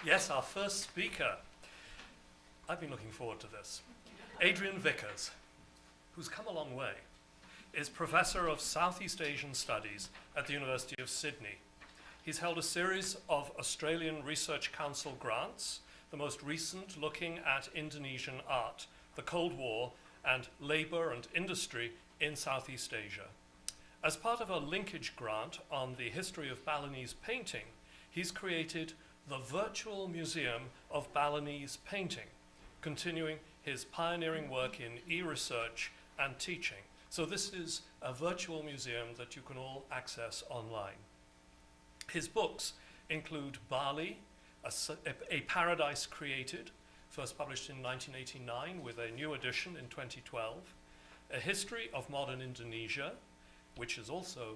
Yes, our first speaker. I've been looking forward to this. Adrian Vickers, who's come a long way, is Professor of Southeast Asian Studies at the University of Sydney. He's held a series of Australian Research Council grants, the most recent looking at Indonesian art, the Cold War, and labour and industry in Southeast Asia. As part of a linkage grant on the history of Balinese painting, he's created the Virtual Museum of Balinese Painting, continuing his pioneering work in e-research and teaching. So this is a virtual museum that you can all access online. His books include Bali, a Paradise Created, first published in 1989 with a new edition in 2012, A History of Modern Indonesia, which has also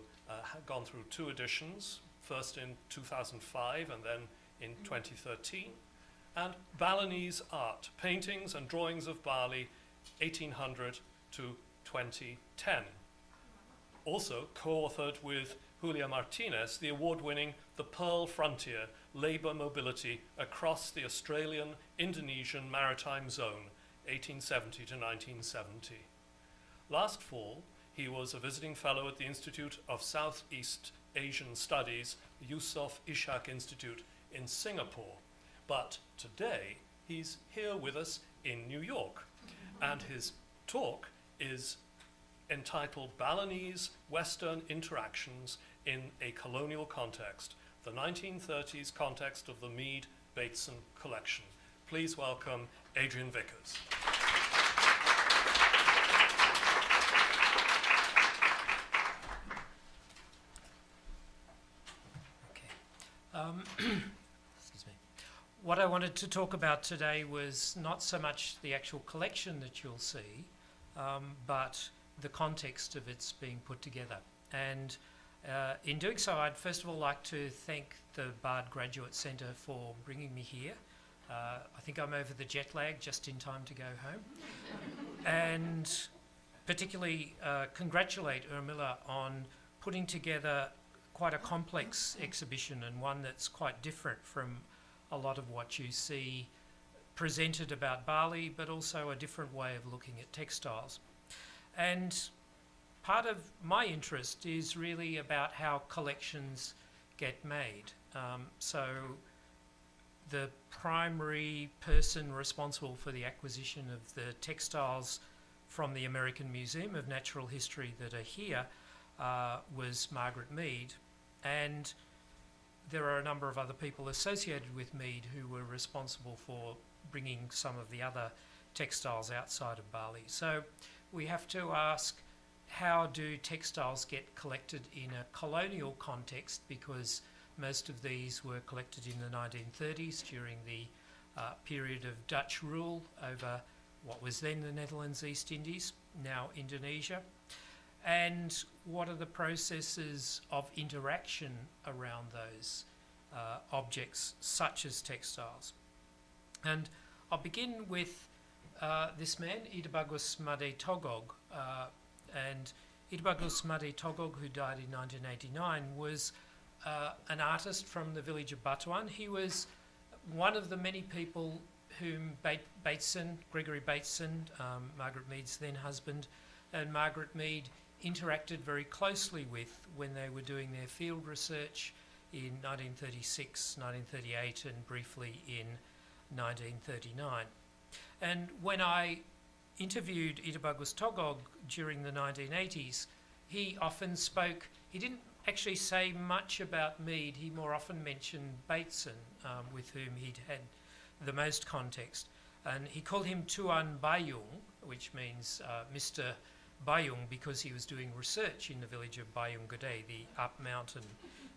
gone through two editions, first in 2005 and then in 2013, and Balinese Art, Paintings and Drawings of Bali, 1800 to 2010. Also co-authored with Julia Martinez, the award-winning The Pearl Frontier, Labour Mobility Across the Australian-Indonesian Maritime Zone, 1870 to 1970. Last fall, he was a visiting fellow at the Institute of Southeast Asian Studies, the Yusof Ishak Institute in Singapore. But today, he's here with us in New York, and his talk is entitled Balinese Western Interactions in a Colonial Context, the 1930s context of the Mead-Bateson collection. Please welcome Adrian Vickers. Excuse me. What I wanted to talk about today was not so much the actual collection that you'll see, but the context of its being put together. And in doing so, I'd first of all like to thank the Bard Graduate Centre for bringing me here. I think I'm over the jet lag, just in time to go home. And particularly congratulate Urmila on putting together quite a complex exhibition, and one that's quite different from a lot of what you see presented about Bali, but also a different way of looking at textiles. And part of my interest is really about how collections get made. So the primary person responsible for the acquisition of the textiles from the American Museum of Natural History that are here was Margaret Mead, and there are a number of other people associated with Mead who were responsible for bringing some of the other textiles outside of Bali. So we have to ask, how do textiles get collected in a colonial context, because most of these were collected in the 1930s during the period of Dutch rule over what was then the Netherlands East Indies, now Indonesia. And what are the processes of interaction around those objects, such as textiles? And I'll begin with this man, Ida-Bagus Made Togog. And Ida-Bagus Made Togog, who died in 1989, was an artist from the village of Batuan. He was one of the many people whom Gregory Bateson, Margaret Mead's then husband, and Margaret Mead interacted very closely with when they were doing their field research in 1936, 1938, and briefly in 1939. And when I interviewed Ida-Bagus Togog during the 1980s, he often spoke, he didn't actually say much about Mead, he more often mentioned Bateson, with whom he'd had the most context. And he called him Tuan Bayung, which means Mr. Bayung, because he was doing research in the village of Bayung Gede, the up mountain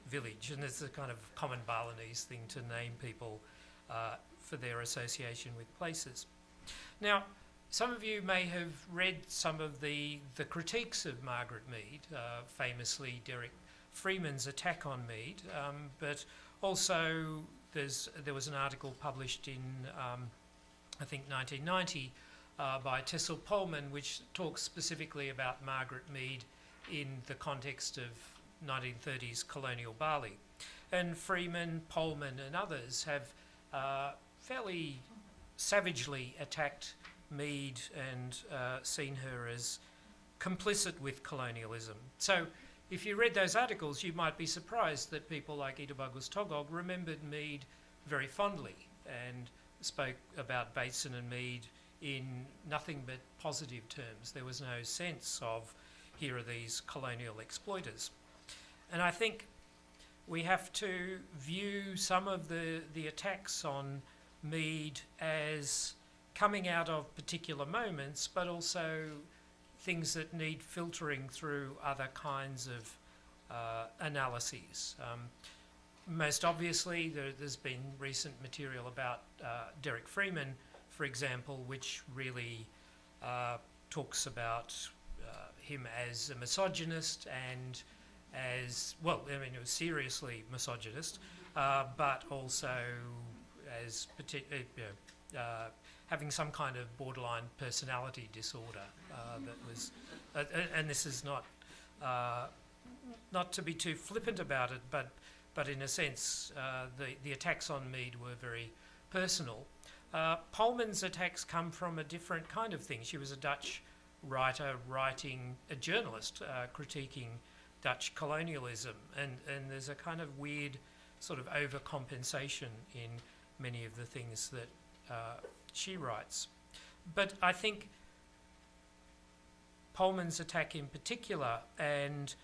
village. And it's a kind of common Balinese thing to name people for their association with places. Now, some of you may have read some of the critiques of Margaret Mead, famously Derek Freeman's attack on Mead, but also there was an article published in, I think, 1990 by Tessel Pullman, which talks specifically about Margaret Mead in the context of 1930s colonial Bali. And Freeman, Pullman and others have fairly savagely attacked Mead and seen her as complicit with colonialism. So if you read those articles, you might be surprised that people like Ida Bagus Togog remembered Mead very fondly and spoke about Bateson and Mead in nothing but positive terms. There was no sense of, here are these colonial exploiters. And I think we have to view some of the attacks on Mead as coming out of particular moments, but also things that need filtering through other kinds of analyses. Most obviously, there's been recent material about Derek Freeman, for example, which really talks about him as a misogynist and as, well, I mean, it was seriously misogynist, but also as having some kind of borderline personality disorder that was, and this is not to be too flippant about it, but in a sense, the attacks on Mead were very personal. Pullman's attacks come from a different kind of thing. She was a Dutch writer writing, a journalist critiquing Dutch colonialism, and there's a kind of weird sort of overcompensation in many of the things that she writes. But I think Pullman's attack in particular, and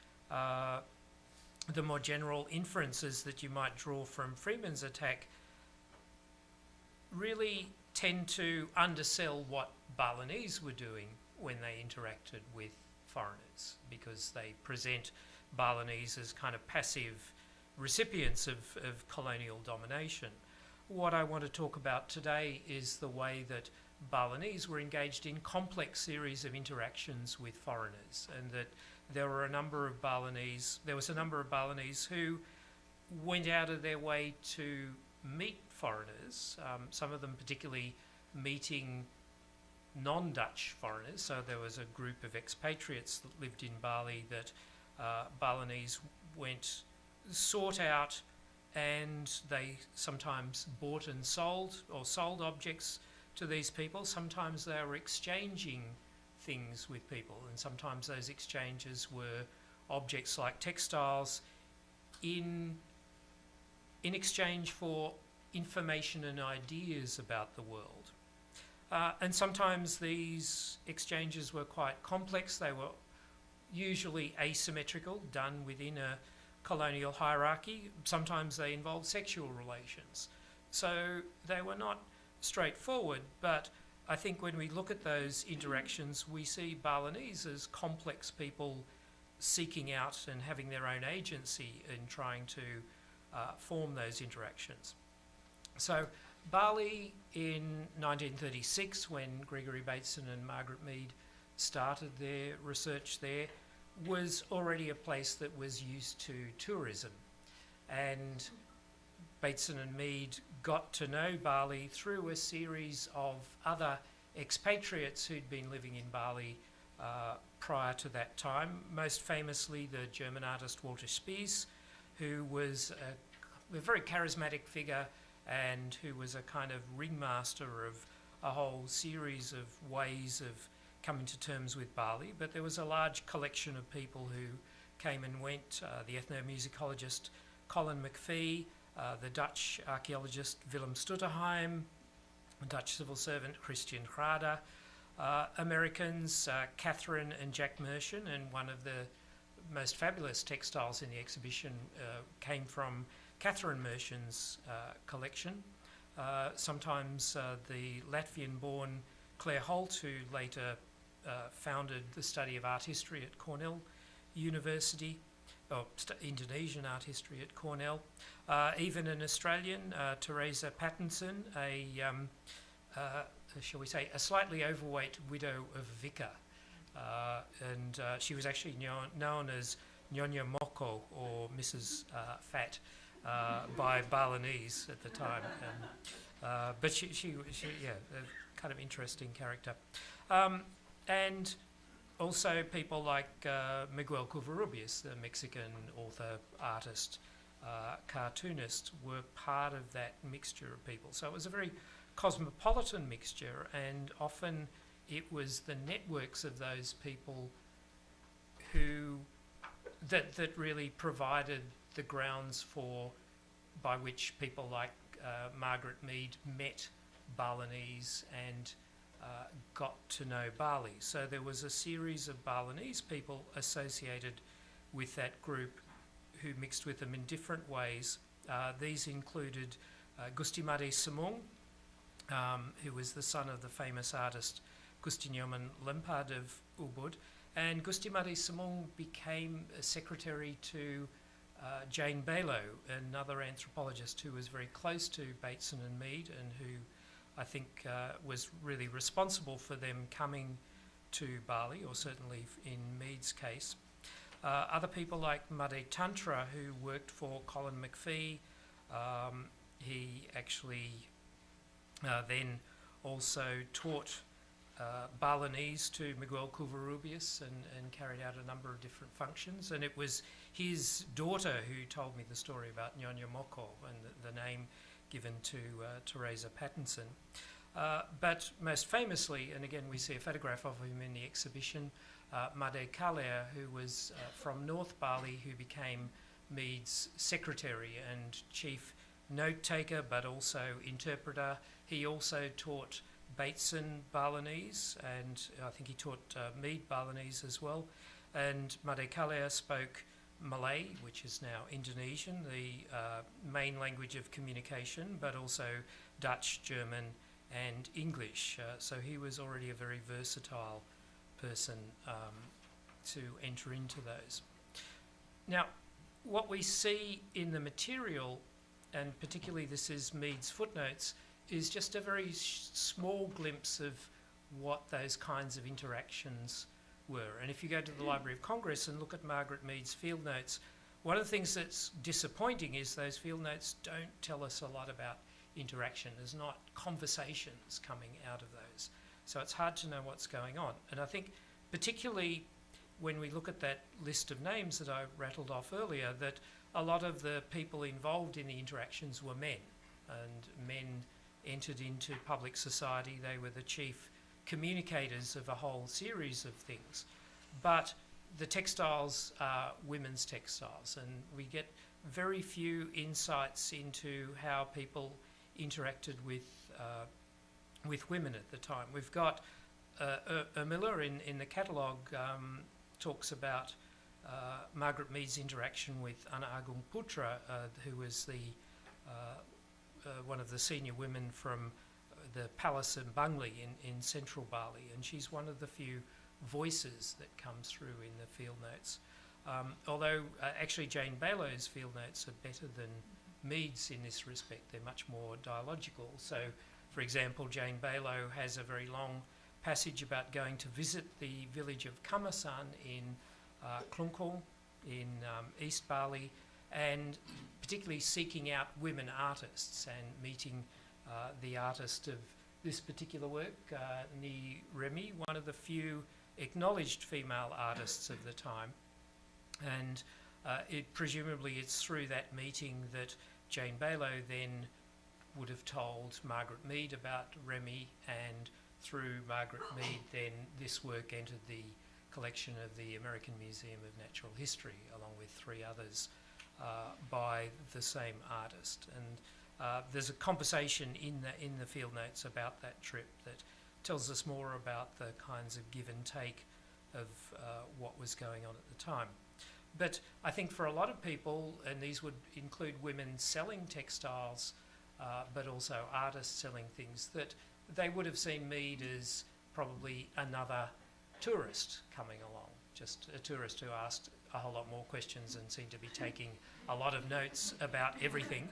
the more general inferences that you might draw from Freeman's attack, really tend to undersell what Balinese were doing when they interacted with foreigners, because they present Balinese as kind of passive recipients of colonial domination. What I want to talk about today is the way that Balinese were engaged in complex series of interactions with foreigners, and that there was a number of Balinese who went out of their way to meet foreigners, some of them particularly meeting non-Dutch foreigners. So there was a group of expatriates that lived in Bali that Balinese sought out, and they sometimes bought and sold, or sold objects to these people. Sometimes they were exchanging things with people, and sometimes those exchanges were objects like textiles in exchange for information and ideas about the world. And sometimes these exchanges were quite complex. They were usually asymmetrical, done within a colonial hierarchy. Sometimes they involved sexual relations. So they were not straightforward, but I think when we look at those interactions, we see Balinese as complex people seeking out and having their own agency in trying to form those interactions. So Bali in 1936, when Gregory Bateson and Margaret Mead started their research there, was already a place that was used to tourism. And Bateson and Mead got to know Bali through a series of other expatriates who'd been living in Bali prior to that time, most famously the German artist Walter Spies, who was a very charismatic figure and who was a kind of ringmaster of a whole series of ways of coming to terms with Bali. But there was a large collection of people who came and went, the ethnomusicologist Colin McPhee, the Dutch archaeologist Willem Stutterheim, Dutch civil servant Christian Hrada, Americans Catherine and Jack Mershon, and one of the most fabulous textiles in the exhibition came from Catherine Mershon's collection. Sometimes the Latvian-born Claire Holt, who later founded the study of art history at Cornell University, or Indonesian art history at Cornell. Even an Australian, Teresa Pattinson, shall we say, a slightly overweight widow of Vickers. And she was actually known as Nyonya Moko, or Mrs. Fat, by Balinese at the time. But she yeah, a kind of interesting character. And also people like Miguel Covarrubias, the Mexican author, artist, cartoonists were part of that mixture of people. So it was a very cosmopolitan mixture, and often it was the networks of those people who that really provided the grounds by which people like Margaret Mead met Balinese and got to know Bali. So there was a series of Balinese people associated with that group who mixed with them in different ways. These included Gusti Made Semong, who was the son of the famous artist Gusti Nyoman Lempad of Ubud, and Gusti Made Semong became a secretary to Jane Balo, another anthropologist who was very close to Bateson and Mead, and who I think was really responsible for them coming to Bali, or certainly in Mead's case. Other people like Made Tantra, who worked for Colin McPhee. He actually then also taught Balinese to Miguel Covarrubias and carried out a number of different functions. And it was his daughter who told me the story about Nyonya Moko and the name given to Teresa Pattinson. But most famously, and again we see a photograph of him in the exhibition, Made Kalea, who was from North Bali, who became Mead's secretary and chief note-taker, but also interpreter. He also taught Bateson Balinese, and I think he taught Mead Balinese as well. And Made Kalea spoke Malay, which is now Indonesian, the main language of communication, but also Dutch, German, and English. So he was already a very versatile person to enter into those. Now, what we see in the material, and particularly this is Mead's footnotes, is just a very small glimpse of what those kinds of interactions were. And if you go to the Library of Congress and look at Margaret Mead's field notes, one of the things that's disappointing is those field notes don't tell us a lot about interaction. There's not conversations coming out of those. So it's hard to know what's going on. And I think particularly when we look at that list of names that I rattled off earlier, that a lot of the people involved in the interactions were men, and men entered into public society. They were the chief communicators of a whole series of things. But the textiles are women's textiles, and we get very few insights into how people interacted with women at the time. We've got Miller in the catalogue talks about Margaret Mead's interaction with Ana Agung Putra, who was the one of the senior women from the palace in Bangli in central Bali, and she's one of the few voices that comes through in the field notes. Although actually Jane Balo's field notes are better than Mead's in this respect. They're much more dialogical. So, for example, Jane Balo has a very long passage about going to visit the village of Kamasan in Klungkung in East Bali, and particularly seeking out women artists and meeting the artist of this particular work, Ni Remy, one of the few acknowledged female artists of the time. And presumably it's through that meeting that Jane Balo then would have told Margaret Mead about Remy, and through Margaret Mead then this work entered the collection of the American Museum of Natural History, along with three others by the same artist. And there's a conversation in the field notes about that trip that tells us more about the kinds of give and take of what was going on at the time. But I think for a lot of people, and these would include women selling textiles, but also artists selling things, that they would have seen Mead as probably another tourist coming along, just a tourist who asked a whole lot more questions and seemed to be taking a lot of notes about everything.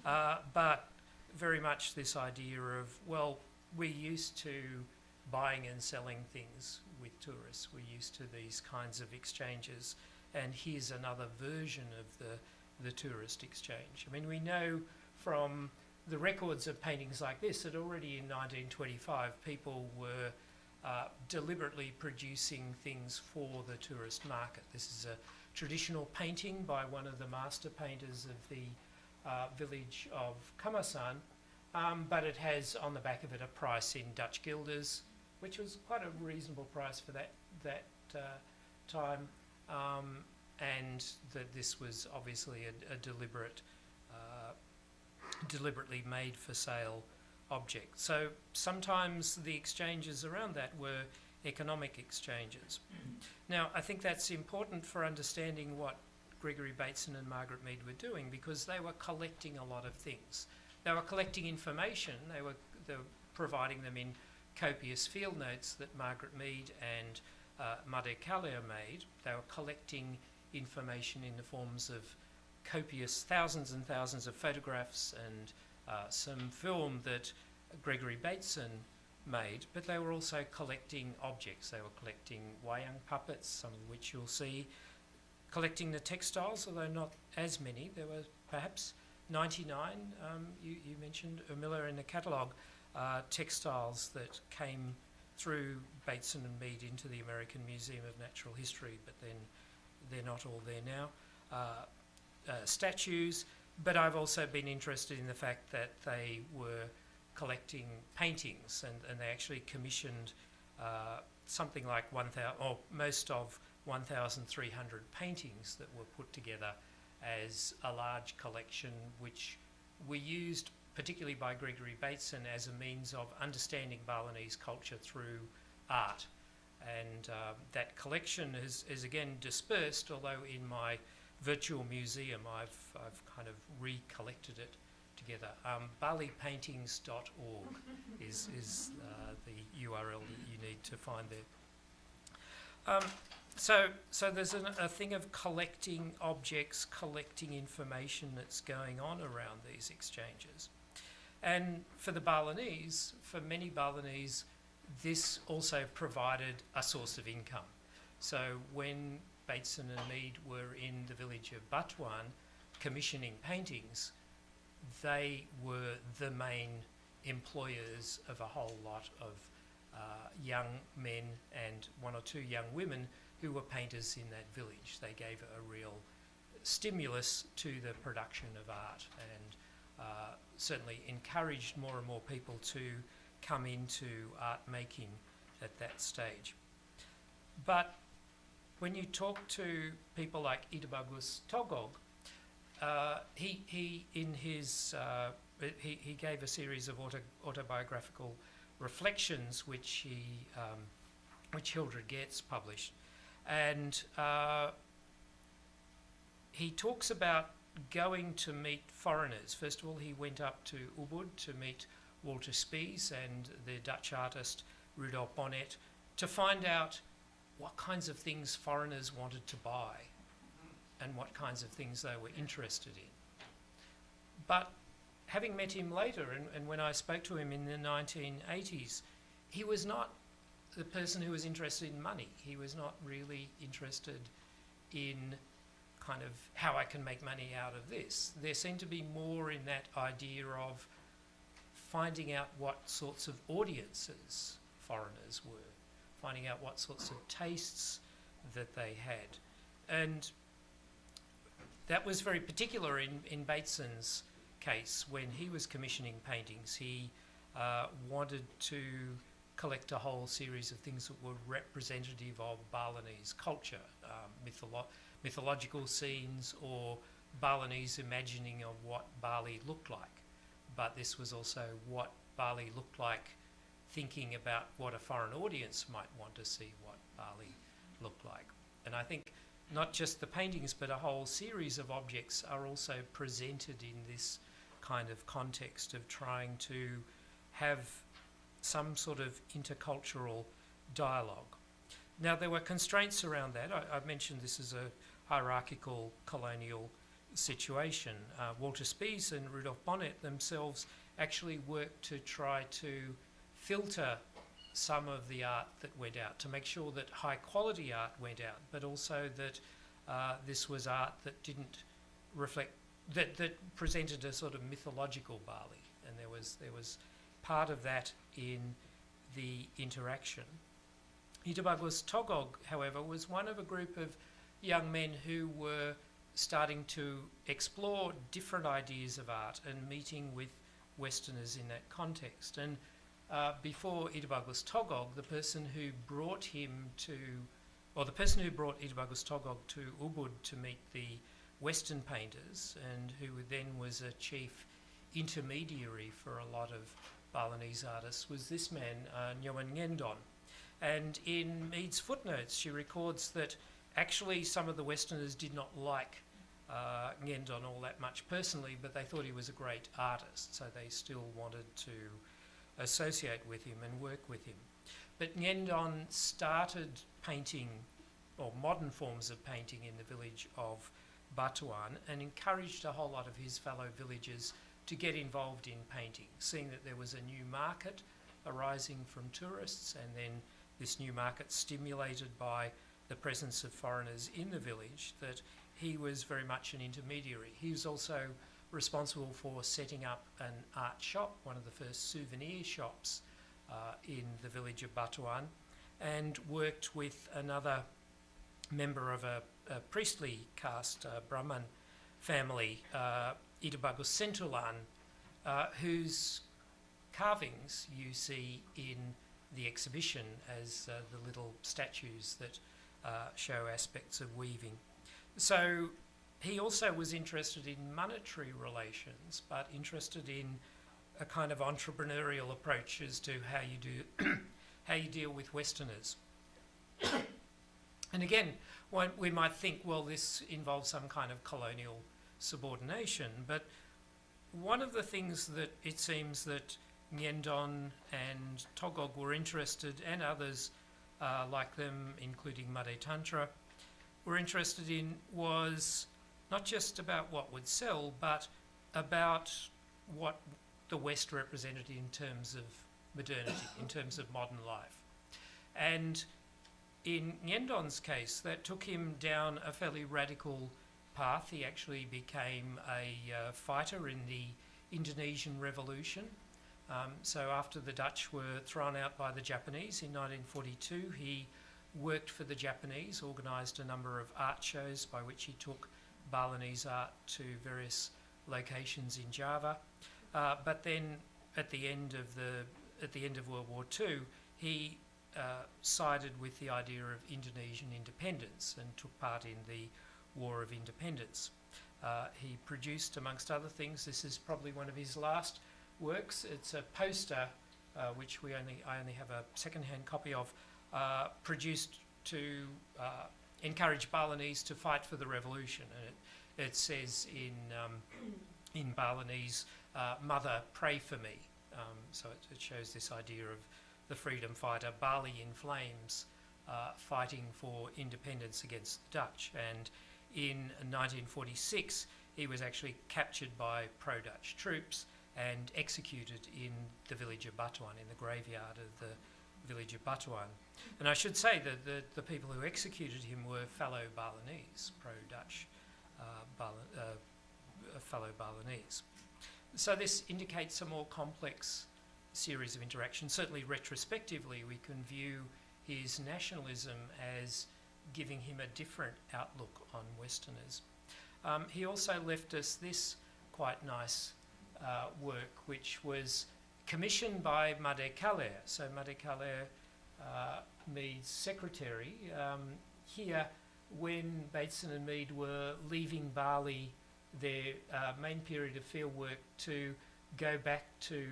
But very much this idea of, well, we're used to buying and selling things with tourists. We're used to these kinds of exchanges, and here's another version of the tourist exchange. I mean, we know from the records of paintings like this that already in 1925 people were deliberately producing things for the tourist market. This is a traditional painting by one of the master painters of the village of Kamasan, but it has on the back of it a price in Dutch guilders, which was quite a reasonable price for that time, and that this was obviously a deliberately made for sale object. So sometimes the exchanges around that were economic exchanges. Now, I think that's important for understanding what Gregory Bateson and Margaret Mead were doing, because they were collecting a lot of things. They were collecting information. They were providing them in copious field notes that Margaret Mead and Made Kalia made. They were collecting information in the forms of copious thousands and thousands of photographs and some film that Gregory Bateson made, but they were also collecting objects. They were collecting wayang puppets, some of which you'll see, collecting the textiles, although not as many. There were perhaps 99, you mentioned, Miller in the catalogue, textiles that came through Bateson and Mead into the American Museum of Natural History, but then they're not all there now. Statues, but I've also been interested in the fact that they were collecting paintings, and they actually commissioned something like 1,000, or most of 1,300 paintings that were put together as a large collection, which were used particularly by Gregory Bateson as a means of understanding Balinese culture through art. And that collection is again dispersed, although in my virtual museum I've kind of recollected it together. BaliPaintings.org is the URL that you need to find there. So there's a thing of collecting objects, collecting information that's going on around these exchanges. And for the Balinese, for many Balinese, this also provided a source of income. So when Bateson and Mead were in the village of Batuan commissioning paintings, they were the main employers of a whole lot of young men and one or two young women who were painters in that village. They gave a real stimulus to the production of art, and certainly encouraged more and more people to come into art making at that stage. But when you talk to people like Itabagus Togog, he gave a series of autobiographical reflections which Hildred Geertz published, and he talks about going to meet foreigners. First of all, he went up to Ubud to meet Walter Spies and the Dutch artist Rudolf Bonnet to find out what kinds of things foreigners wanted to buy and what kinds of things they were interested in. But having met him later, and when I spoke to him in the 1980s, he was not the person who was interested in money. He was not really interested in kind of how I can make money out of this. There seemed to be more in that idea of finding out what sorts of audiences foreigners were, finding out what sorts of tastes that they had. And that was very particular in Bateson's case. When he was commissioning paintings, he wanted to collect a whole series of things that were representative of Balinese culture, mythological scenes or Balinese imagining of what Bali looked like. But this was also what Bali looked like, thinking about what a foreign audience might want to see what Bali looked like. And I think not just the paintings, but a whole series of objects are also presented in this kind of context of trying to have some sort of intercultural dialogue. Now, there were constraints around that. I mentioned this is a hierarchical colonial situation. Walter Spies and Rudolf Bonnet themselves actually worked to try to filter some of the art that went out, to make sure that high quality art went out, but also that this was art that didn't reflect, that presented a sort of mythological Bali, and there was part of that in the interaction. Itabagus Togog, however, was one of a group of young men who were starting to explore different ideas of art and meeting with Westerners in that context. And before Itabagus Togog, the person who brought Itabagus Togog to Ubud to meet the Western painters, and who then was a chief intermediary for a lot of Balinese artists, was this man, Nyoman Ngendon. And in Mead's footnotes, she records that actually some of the Westerners did not like Ngendon all that much personally, but they thought he was a great artist, so they still wanted to associate with him and work with him. But Ngendon started painting, or modern forms of painting, in the village of Batuan, and encouraged a whole lot of his fellow villagers to get involved in painting, seeing that there was a new market arising from tourists, and then this new market stimulated by the presence of foreigners in the village, that he was very much an intermediary. He was also responsible for setting up an art shop, one of the first souvenir shops in the village of Batuan, and worked with another member of a priestly caste, Brahman family, Itabagus Sentulan, whose carvings you see in the exhibition as the little statues that show aspects of weaving. So he also was interested in monetary relations, but interested in a kind of entrepreneurial approach as to how you do how you deal with Westerners. And again, we might think, well, this involves some kind of colonial subordination, but one of the things that it seems that Ngendon and Togog were interested, and others like them, including Made Tantra, were interested in, was not just about what would sell, but about what the West represented in terms of modernity, in terms of modern life. And in Ngendon's case, that took him down a fairly radical path. He actually became a fighter in the Indonesian Revolution. So after the Dutch were thrown out by the Japanese in 1942, he worked for the Japanese, organised a number of art shows by which he took Balinese art to various locations in Java. But then at the end of World War II, he sided with the idea of Indonesian independence and took part in the War of Independence. He produced, amongst other things, this is probably one of his last works. It's a poster which I only have a second-hand copy of, produced to encourage Balinese to fight for the revolution. And it says in Balinese, "Mother, pray for me." So it shows this idea of the freedom fighter, Bali in flames, fighting for independence against the Dutch. And in 1946, he was actually captured by pro-Dutch troops and executed in the village of Batuan, in the graveyard of the village of Batuan. And I should say that the people who executed him were fellow Balinese, pro-Dutch fellow Balinese. So this indicates a more complex series of interactions. Certainly retrospectively, we can view his nationalism as giving him a different outlook on Westerners. He also left us this quite nice work, which was commissioned by Made Kaler. So Made Kaler, Mead's secretary, here when Bateson and Mead were leaving Bali, their main period of fieldwork, to go back to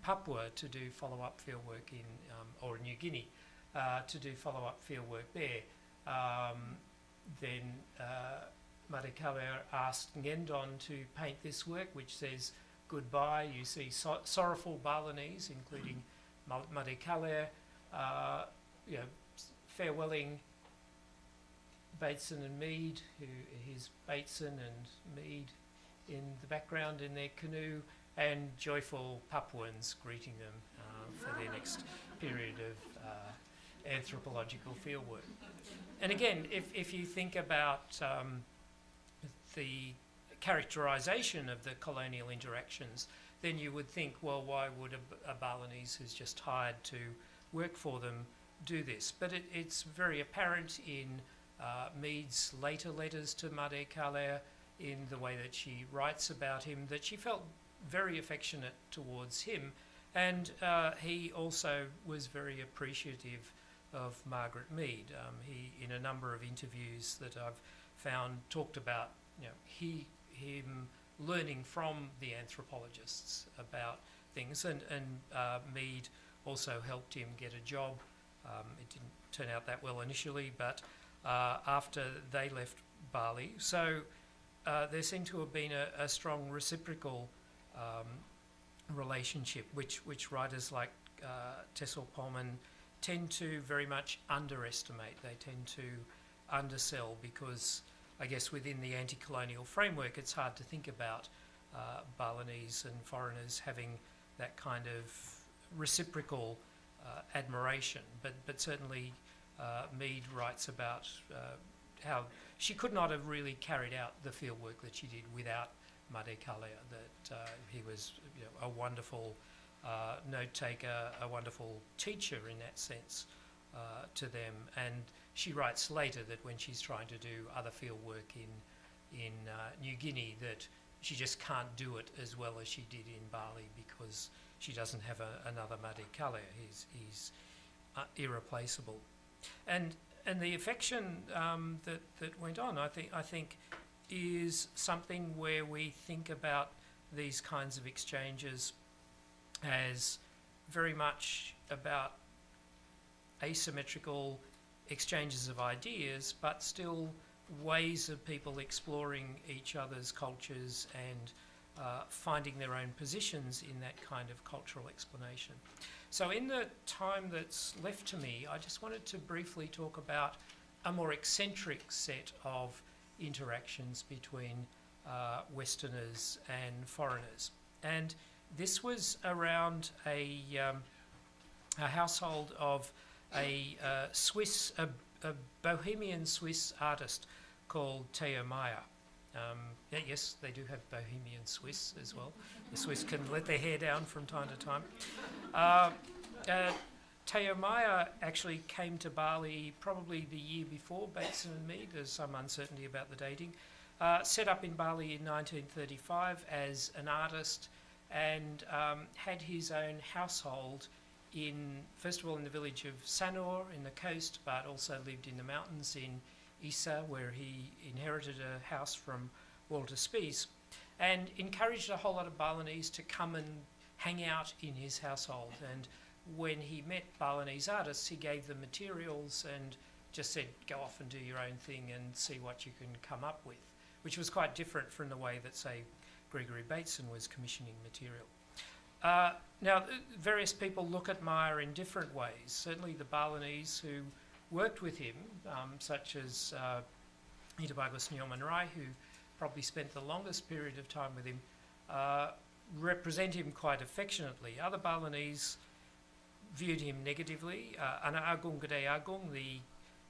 Papua to do follow-up fieldwork in, or New Guinea, to do follow-up fieldwork there. Then Made Kaler asked Ngendon to paint this work, which says goodbye. You see sorrowful Balinese, including Made Kaler, farewelling Bateson and Mead, who is Bateson and Mead in the background in their canoe, and joyful Papuans greeting them for their next period of anthropological fieldwork. And again, if you think about the characterisation of the colonial interactions, then you would think, well, why would a Balinese who's just hired to work for them do this? But it's very apparent in Mead's later letters to Made Khalea, in the way that she writes about him, that she felt very affectionate towards him, and he also was very appreciative of Margaret Mead. He, in a number of interviews that I've found, talked about him learning from the anthropologists about things, and Mead also helped him get a job. It didn't turn out that well initially, but after they left Bali. So there seemed to have been a strong reciprocal relationship, which writers like Tessel Pullman tend to very much underestimate. They tend to undersell, because I guess within the anti-colonial framework it's hard to think about Balinese and foreigners having that kind of reciprocal admiration, but certainly Mead writes about how she could not have really carried out the field work that she did without Made Khalea, that he was a wonderful note taker, a wonderful teacher in that sense to them. And she writes later that when she's trying to do other field work in New Guinea, that she just can't do it as well as she did in Bali, because she doesn't have another Made Khalea. He's irreplaceable. And the affection that went on, I think is something where we think about these kinds of exchanges as very much about asymmetrical exchanges of ideas, but still ways of people exploring each other's cultures and finding their own positions in that kind of cultural explanation. So in the time that's left to me, I just wanted to briefly talk about a more eccentric set of interactions between Westerners and foreigners. And this was around a household of a Bohemian Swiss artist called Theo Meier. Yes, they do have Bohemian Swiss as well. The Swiss can let their hair down from time to time. Theo Meier actually came to Bali probably the year before Bateson and Mead. There's some uncertainty about the dating. Set up in Bali in 1935 as an artist, and had his own household first of all in the village of Sanur in the coast, but also lived in the mountains in Isa, where he inherited a house from Walter Spies, and encouraged a whole lot of Balinese to come and hang out in his household. And when he met Balinese artists, he gave them materials and just said, go off and do your own thing and see what you can come up with, which was quite different from the way that, say, Gregory Bateson was commissioning material. Now, various people look at Meier in different ways. Certainly the Balinese who worked with him, such as Itabagus Nyoman Rai, who probably spent the longest period of time with him, represent him quite affectionately. Other Balinese viewed him negatively. Ana Agung Gede Agung, the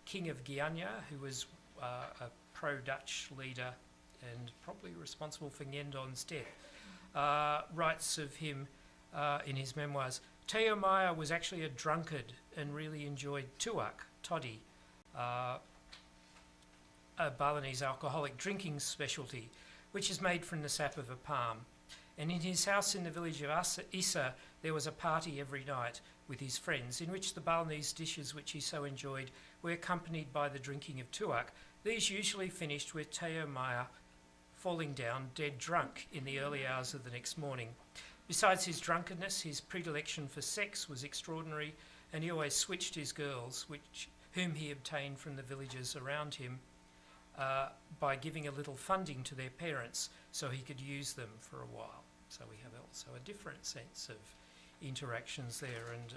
king of Gianya, who was a pro-Dutch leader and probably responsible for Ngendon's death, writes of him in his memoirs. Theo Meier was actually a drunkard and really enjoyed tuak, toddy, a Balinese alcoholic drinking specialty, which is made from the sap of a palm. And in his house in the village of Isa, there was a party every night with his friends, in which the Balinese dishes which he so enjoyed were accompanied by the drinking of tuak. These usually finished with Theo Meier falling down dead drunk in the early hours of the next morning. Besides his drunkenness, his predilection for sex was extraordinary, and he always switched his girls, whom he obtained from the villagers around him, by giving a little funding to their parents so he could use them for a while. So we have also a different sense of interactions there, and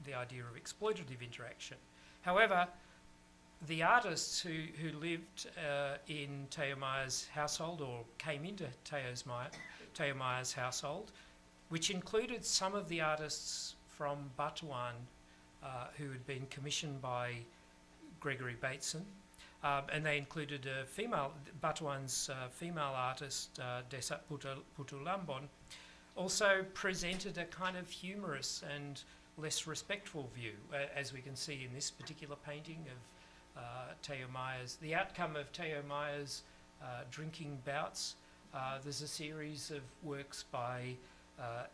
the idea of exploitative interaction. However, the artists who lived in Theo Meier's household, or came into Theo Meier's household, which included some of the artists from Batuan who had been commissioned by Gregory Bateson, and they included Batuan's female artist, Desa Putulambon, also presented a kind of humorous and less respectful view, as we can see in this particular painting of Theo Meier's, the outcome of Theo Meier's drinking bouts. There's a series of works by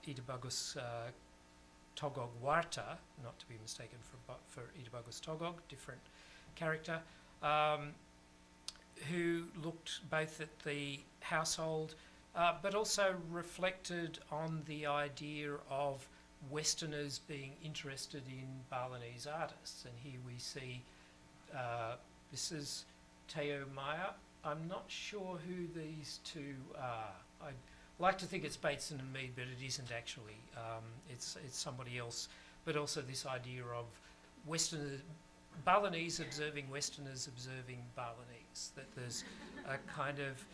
Itabagus Togog Warta, not to be mistaken for Itabagus Togog, different character, who looked both at the household but also reflected on the idea of Westerners being interested in Balinese artists. And here we see, this is Theo Meier. I'm not sure who these two are. I'd like to think it's Bateson and Mead, but it isn't actually. It's somebody else. But also this idea of Westerners, Balinese observing Westerners observing Balinese, that there's a kind of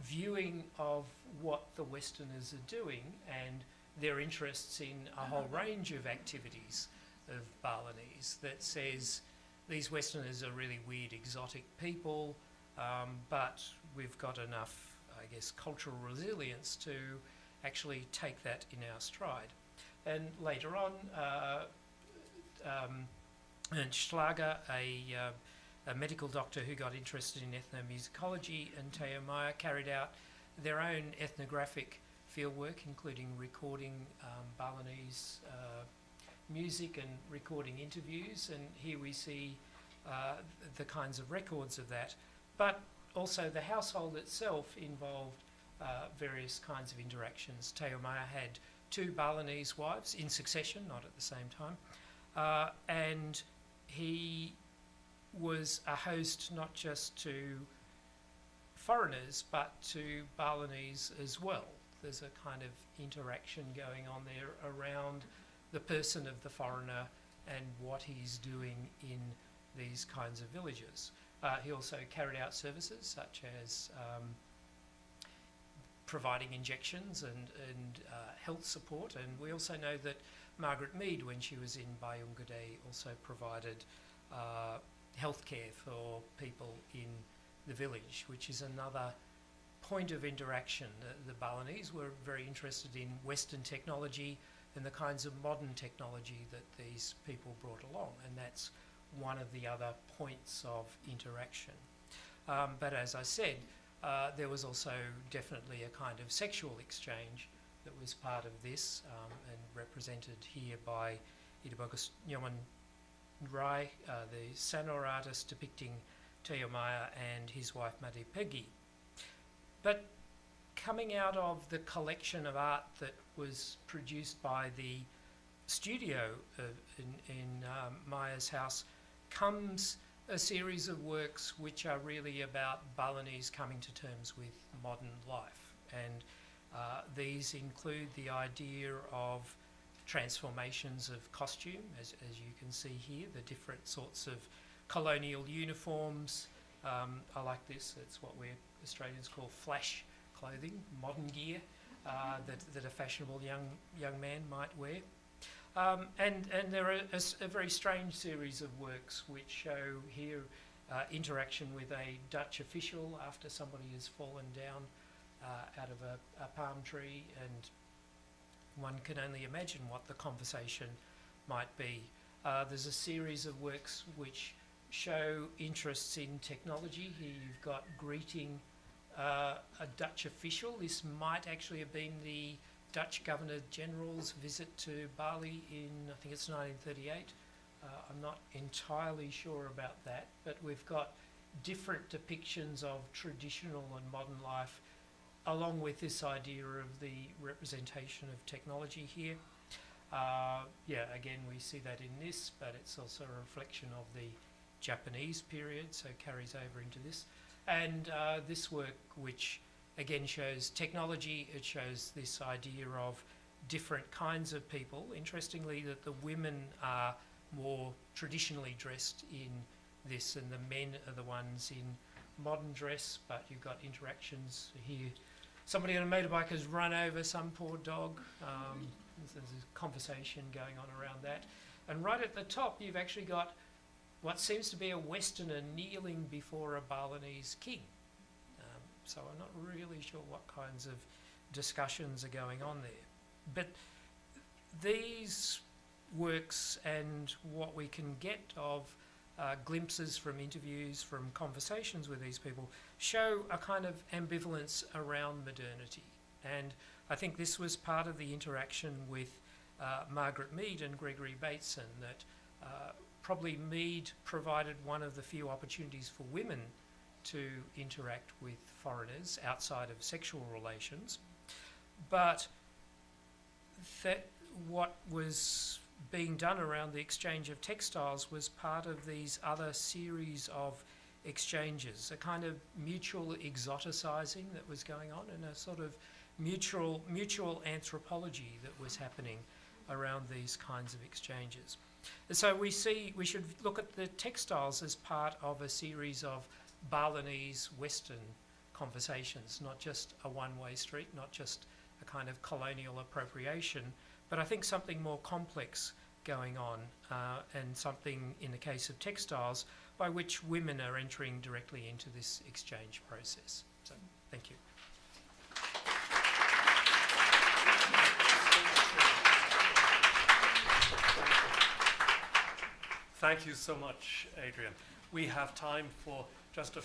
viewing of what the Westerners are doing and their interests in a whole range of activities of Balinese, that says these Westerners are really weird, exotic people, but we've got enough, I guess, cultural resilience to actually take that in our stride. And later on, Schlager, a medical doctor who got interested in ethnomusicology, and Theo Meier carried out their own ethnographic fieldwork, including recording Balinese music and recording interviews. And here we see the kinds of records of that. But also the household itself involved various kinds of interactions. Theo Meier had 2 Balinese wives in succession, not at the same time. And he was a host not just to foreigners, but to Balinese as well. There's a kind of interaction going on there around the person of the foreigner and what he's doing in these kinds of villages. He also carried out services such as providing injections and health support. And we also know that Margaret Mead, when she was in Bayungade, also provided healthcare for people in the village, which is another point of interaction. The Balinese were very interested in Western technology and the kinds of modern technology that these people brought along, and that's one of the other points of interaction. But as I said, there was also definitely a kind of sexual exchange that was part of this, and represented here by Itabagus Nyoman Rai, the Sanor artist depicting Theo Meier and his wife Madi Peggy. But coming out of the collection of art that was produced by the studio in Meier's house comes a series of works which are really about Balinese coming to terms with modern life. And these include the idea of transformations of costume, as you can see here, the different sorts of colonial uniforms. I like this. It's what we Australians call flash clothing, modern gear that a fashionable young man might wear. And there are a very strange series of works which show here interaction with a Dutch official after somebody has fallen down out of a palm tree, and one can only imagine what the conversation might be. There's a series of works which show interests in technology. Here you've got greeting a Dutch official. This might actually have been the Dutch Governor General's visit to Bali in, I think it's 1938. I'm not entirely sure about that, but we've got different depictions of traditional and modern life, along with this idea of the representation of technology here. Again, we see that in this, but it's also a reflection of the Japanese period, so carries over into this. And this work, which again shows technology, it shows this idea of different kinds of people. Interestingly, that the women are more traditionally dressed in this, and the men are the ones in modern dress, but you've got interactions here. Somebody on a motorbike has run over some poor dog. There's a conversation going on around that. And right at the top, you've actually got what seems to be a Westerner kneeling before a Balinese king. So I'm not really sure what kinds of discussions are going on there. But these works and what we can get of glimpses from interviews, from conversations with these people, show a kind of ambivalence around modernity. And I think this was part of the interaction with Margaret Mead and Gregory Bateson, that probably Mead provided one of the few opportunities for women to interact with foreigners outside of sexual relations. But that what was being done around the exchange of textiles was part of these other series of exchanges, a kind of mutual exoticizing that was going on, and a sort of mutual anthropology that was happening around these kinds of exchanges. And so we should look at the textiles as part of a series of Balinese Western conversations, not just a one-way street, not just a kind of colonial appropriation, but I think something more complex going on, and something, in the case of textiles, by which women are entering directly into this exchange process. So, thank you. Thank you so much, Adrian. We have time for just a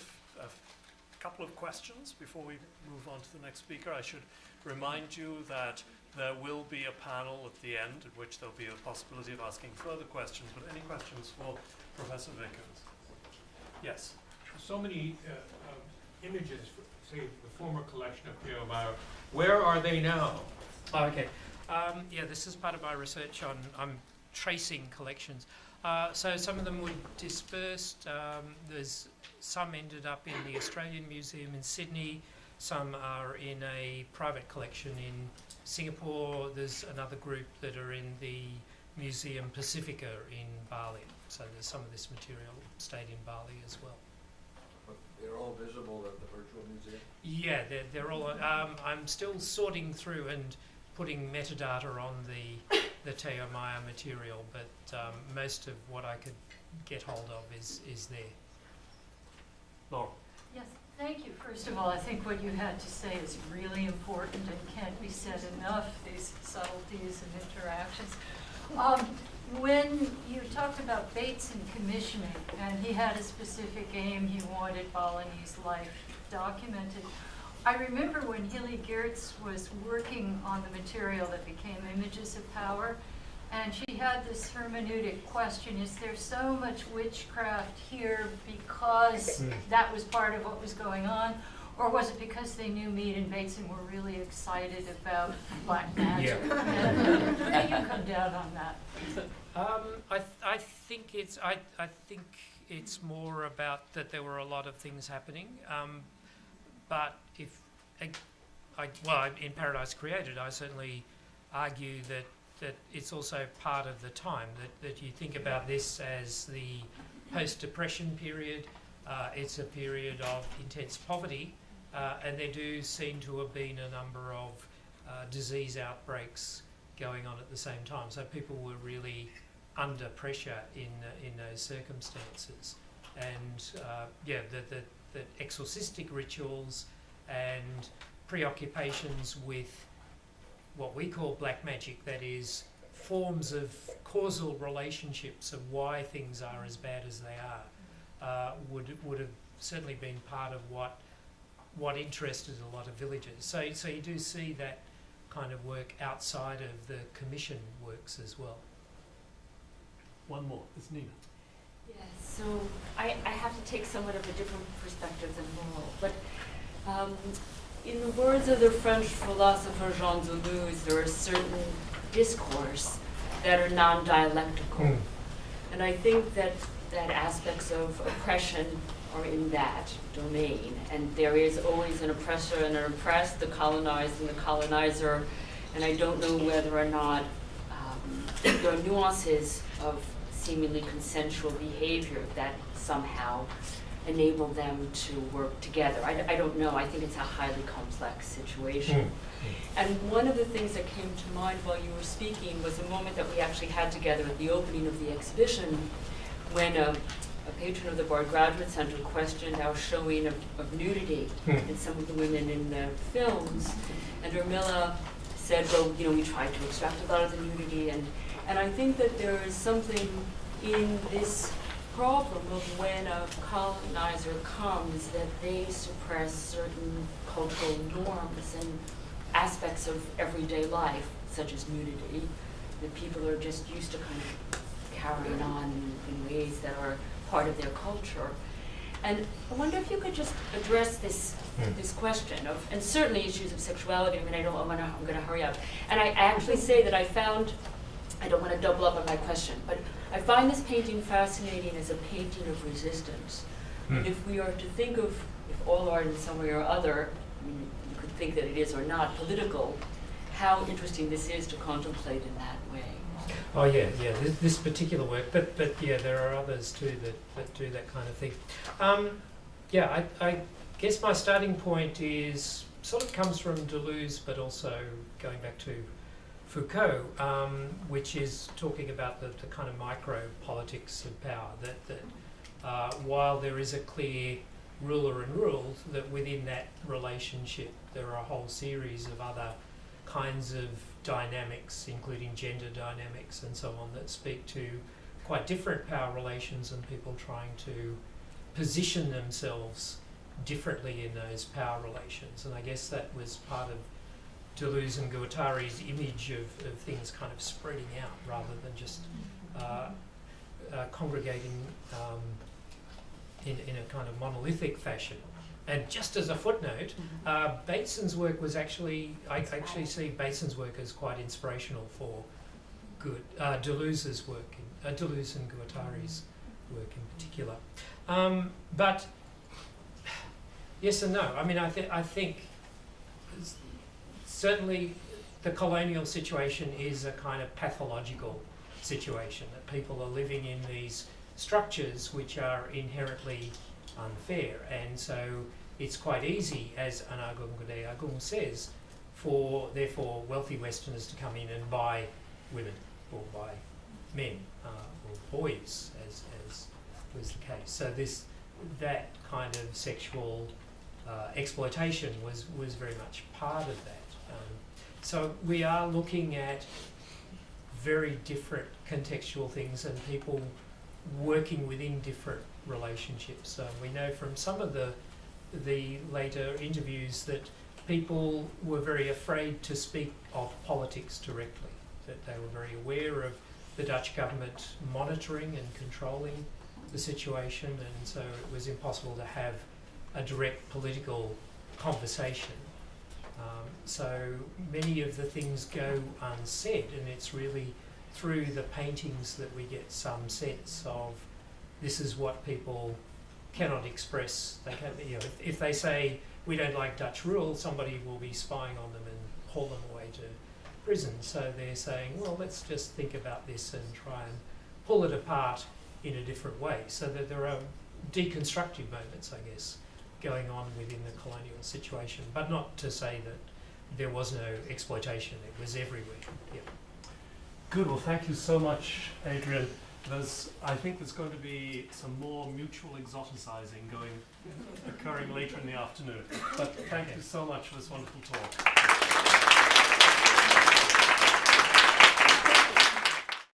couple of questions before we move on to the next speaker. I should remind you that there will be a panel at the end at which there'll be a possibility of asking further questions. But any questions for Professor Vickers? Yes. So many images, say the former collection of Theo Meier. Where are they now? Oh, okay. Yeah, this is part of my research on tracing collections. So some of them were dispersed. There's some ended up in the Australian Museum in Sydney. Some are in a private collection in Singapore. There's another group that are in the Museum Pacifica in Bali. So there's some of this material stayed in Bali as well. But they're all visible at the virtual museum? Yeah, they're all. I'm still sorting through and putting metadata on the Theo Meier material, but most of what I could get hold of is there. Laura. Yes, thank you. First of all, I think what you had to say is really important and can't be said enough, these subtleties and interactions. When you talked about Bateson commissioning, and he had a specific aim, he wanted Balinese life documented. I remember when Hilly Geertz was working on the material that became Images of Power, and she had this hermeneutic question: is there so much witchcraft here because that was part of what was going on, or was it because they knew Mead and Bateson were really excited about black magic? Yeah. Where do you come down on that? I think it's more about that there were a lot of things happening. But if in Paradise Created, I certainly argue that it's also part of the time, that you think about this as the post-depression period. It's a period of intense poverty, and there do seem to have been a number of disease outbreaks going on at the same time. So people were really under pressure in those circumstances. And the exorcistic rituals and preoccupations with what we call black magic, that is forms of causal relationships of why things are as bad as they are, would have certainly been part of what interested a lot of villagers. So you do see that kind of work outside of the commission works as well. One more. It's Nina. Yes, so I have to take somewhat of a different perspective than Laurel, but in the words of the French philosopher Jean Deleuze, there are certain discourse that are non-dialectical. And I think that aspects of oppression are in that domain, and there is always an oppressor and an oppressed, the colonized and the colonizer, and I don't know whether or not there are nuances of seemingly consensual behavior that somehow enable them to work together. I don't know. I think it's a highly complex situation. And one of the things that came to mind while you were speaking was a moment that we actually had together at the opening of the exhibition, when a patron of the Bard Graduate Center questioned our showing of nudity in some of the women in the films. And Urmila said, well, we tried to extract a lot of the nudity. And I think that there is something in this problem of when a colonizer comes that they suppress certain cultural norms and aspects of everyday life, such as nudity, that people are just used to kind of carrying on in ways that are part of their culture. And I wonder if you could just address this question of, and certainly issues of sexuality. I mean, I'm going to hurry up. And I actually say that I found, I don't want to double up on my question, but I find this painting fascinating as a painting of resistance. And if we are to think of, if all art in some way or other, I mean, you could think that it is or not political, how interesting this is to contemplate in that way. Oh yeah, this particular work, but yeah, there are others too that do that kind of thing. I guess my starting point is sort of comes from Deleuze, but also going back to Foucault, which is talking about the kind of micro politics of power. That while there is a clear ruler and ruled, that within that relationship there are a whole series of other kinds of dynamics, including gender dynamics and so on, that speak to quite different power relations and people trying to position themselves differently in those power relations. And I guess that was part of Deleuze and Guattari's image of things kind of spreading out rather than just congregating in a kind of monolithic fashion. And just as a footnote, Bateson's work was actually, I actually see Bateson's work as quite inspirational for Deleuze's work, Deleuze and Guattari's work in particular. But yes and no. I mean, I think certainly the colonial situation is a kind of pathological situation, that people are living in these structures which are inherently unfair, and so it's quite easy, as Anagung Gede Agung says, for therefore wealthy Westerners to come in and buy women or buy men or boys, as was the case. So that kind of sexual exploitation was very much part of that. So we are looking at very different contextual things and people working within different relationships. We know from some of the later interviews that people were very afraid to speak of politics directly, that they were very aware of the Dutch government monitoring and controlling the situation, and so it was impossible to have a direct political conversation. So many of the things go unsaid, and it's really through the paintings that we get some sense of this is what people cannot express. They can, if they say we don't like Dutch rule, somebody will be spying on them and haul them away to prison. So they're saying, well, let's just think about this and try and pull it apart in a different way. So that there are deconstructive moments, I guess, going on within the colonial situation, but not to say that there was no exploitation. It was everywhere. Yep. Good. Well, thank you so much, Adrian. I think there's going to be some more mutual exoticizing occurring later in the afternoon. But thank you so much for this wonderful talk.